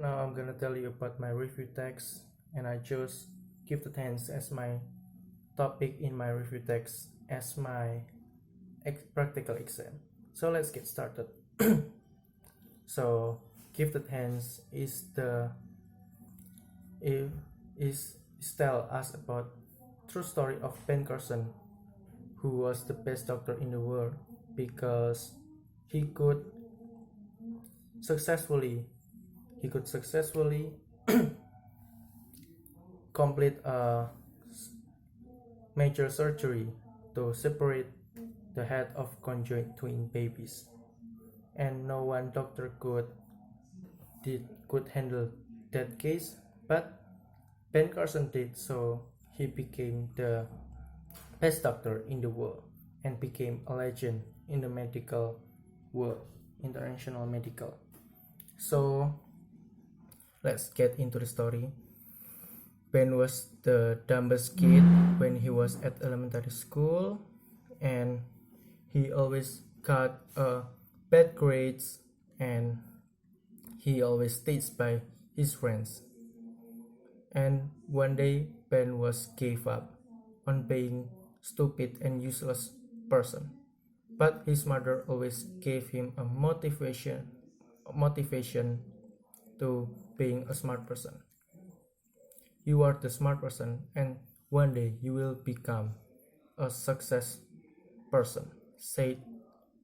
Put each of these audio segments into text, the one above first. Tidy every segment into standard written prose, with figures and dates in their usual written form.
Now I'm gonna tell you about my review text, and I chose gifted hands as my topic in my review text as my practical exam. So let's get started. So gifted hands is tell us about true story of Ben Carson, who was the best doctor in the world because he could successfully complete a major surgery to separate the head of conjoined twin babies, and no one doctor could handle that case, but Ben Carson did. So he became the best doctor in the world and became a legend in the medical world, international medical. So let's get into the story. Ben was the dumbest kid when he was at elementary school, and he always got bad grades, and he always stayed by his friends. And one day Ben was gave up on being stupid and useless person, but his mother always gave him a motivation to being a smart person. You are the smart person, and one day you will become a success person, said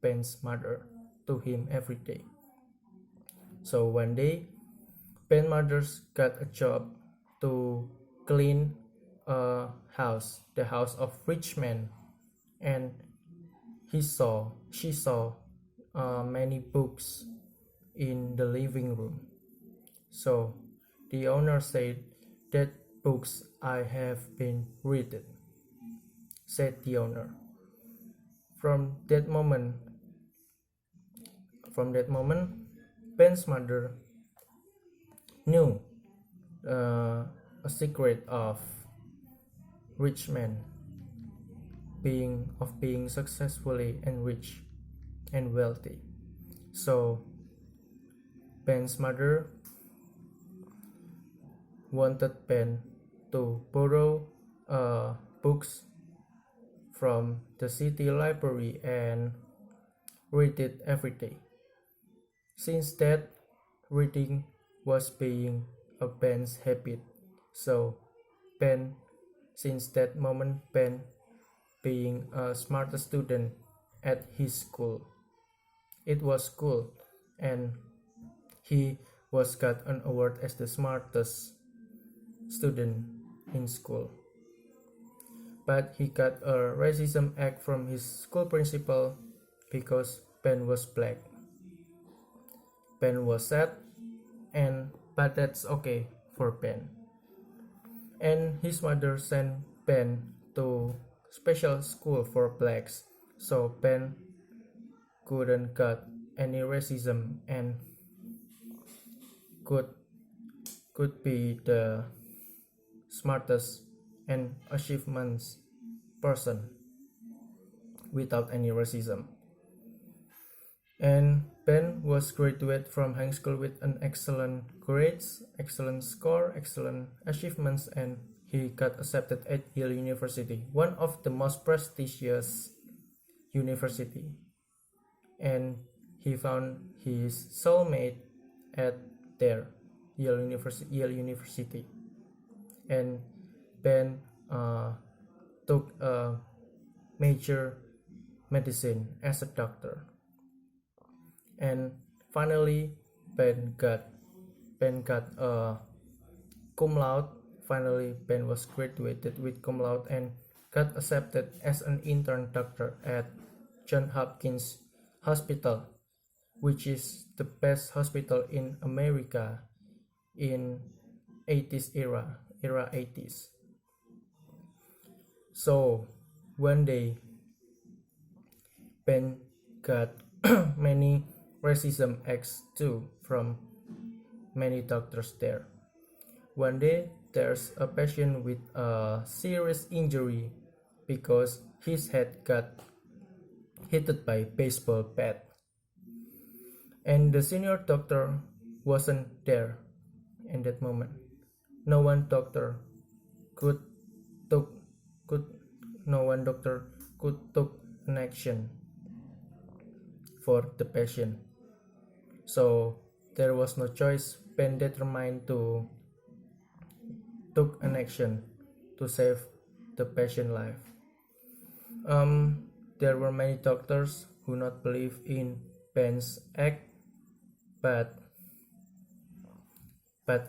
Ben's mother to him every day. So one day, Ben's mother got a job to clean a house, the house of rich man, and she saw many books in the living room. So the owner said, "That books I have been reading," said the owner. From that moment, Ben's mother knew a secret of rich men being successfully and rich and wealthy. So Ben's mother wanted Ben to borrow books from the city library and read it every day. Since that, reading was being a Ben's habit. So since that moment, Ben being a smartest student at his school. It was cool, and he was got an award as the smartest student in school. But he got a racism act from his school principal because Ben was black. Ben was sad, but that's okay for Ben. And his mother sent Ben to special school for blacks, so Ben couldn't get any racism and could be the smartest and achievements person without any racism. And Ben was graduated from high school with an excellent grades, excellent score, excellent achievements, and he got accepted at Yale University, one of the most prestigious university. And he found his soulmate at there, Yale University. And Ben took a major medicine as a doctor. And finally, Ben got a cum laude. Finally, Ben was graduated with cum laude and got accepted as an intern doctor at Johns Hopkins Hospital, which is the best hospital in America in 80s era 80s. So one day, Ben got many racism acts too from many doctors there. One day, there's a patient with a serious injury because his head got hit by a baseball bat, and the senior doctor wasn't there in that moment. No one doctor could took could no one doctor could took an action for the patient. So there was no choice. Ben determined to took an action to save the patient life. There were many doctors who not believe in Ben's act, but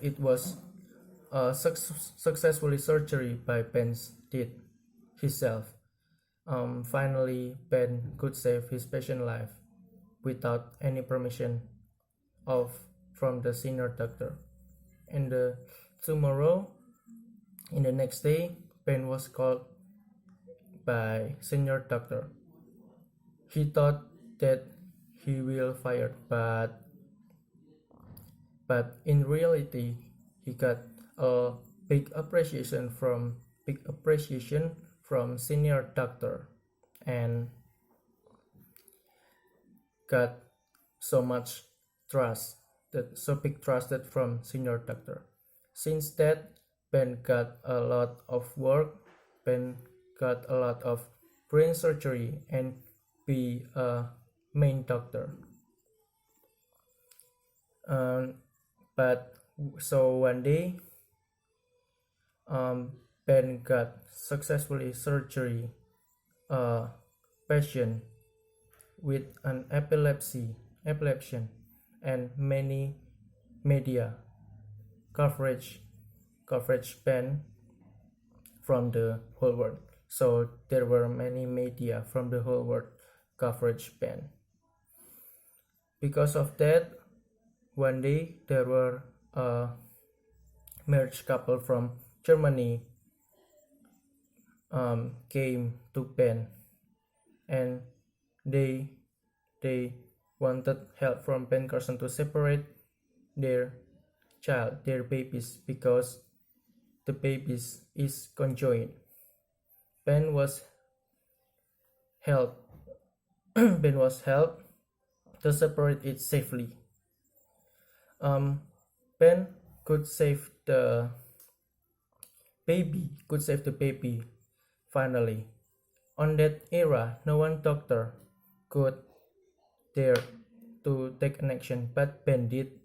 it was a successfully surgery by Ben did himself. Finally, Ben could save his patient life without any permission of from the senior doctor. And tomorrow, in the next day, Ben was called by senior doctor. He thought that he will fired, but in reality, he got a big appreciation from senior doctor, and got so much trust big trusted from senior doctor. Since that, Ben got a lot of work. Ben got a lot of brain surgery and be a main doctor. But so one day, Ben got successfully surgery a patient with an epilepsy, and many media coverage Ben from the whole world. So there were many media from the whole world coverage Ben. Because of that, one day there were a marriage couple from Germany came to Ben, and they wanted help from Ben Carson to separate their babies, because the babies is conjoined. Ben was helped to separate it safely. Ben could save the baby finally. On that era, no one doctor could dare to take an action, but Ben did,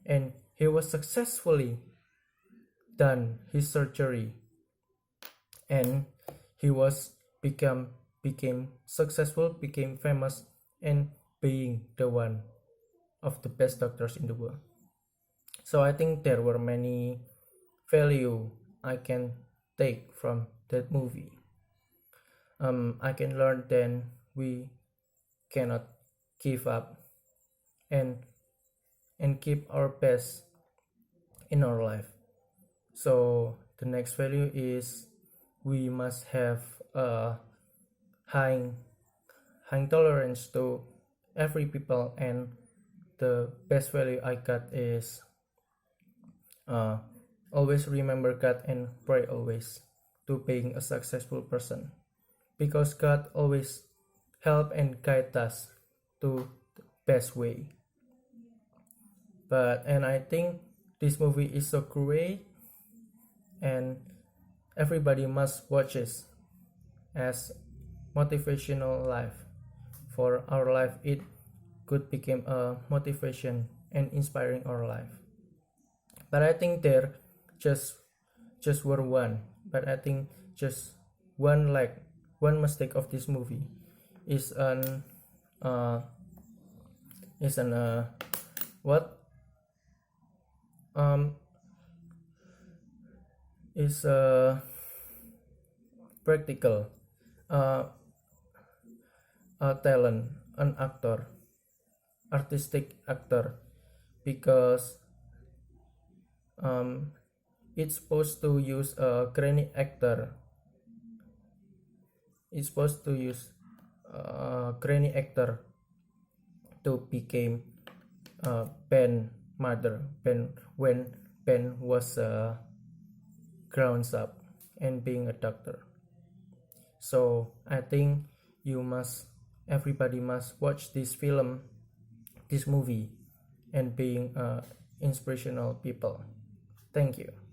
and he was successfully done his surgery, and he was became successful, became famous, and being the one of the best doctors in the world. So I think there were many value I can take from that movie. I can learn that we cannot give up and keep our best in our life. So the next value is we must have a high tolerance to every people, and the best value I got is always remember God and pray always to being a successful person, because God always help and guide us to the best way. And I think this movie is so great, and everybody must watch it as motivational life for our life. It could become a motivation and inspiring our life. But I think there just were one. But I think just one mistake of this movie is practical a talent, an actor, artistic actor, because it's supposed to use a granny actor. It's supposed to use a granny actor to become Ben mother. When Ben was grown up and being a doctor. So I think everybody must watch this movie, and being inspirational people. Thank you.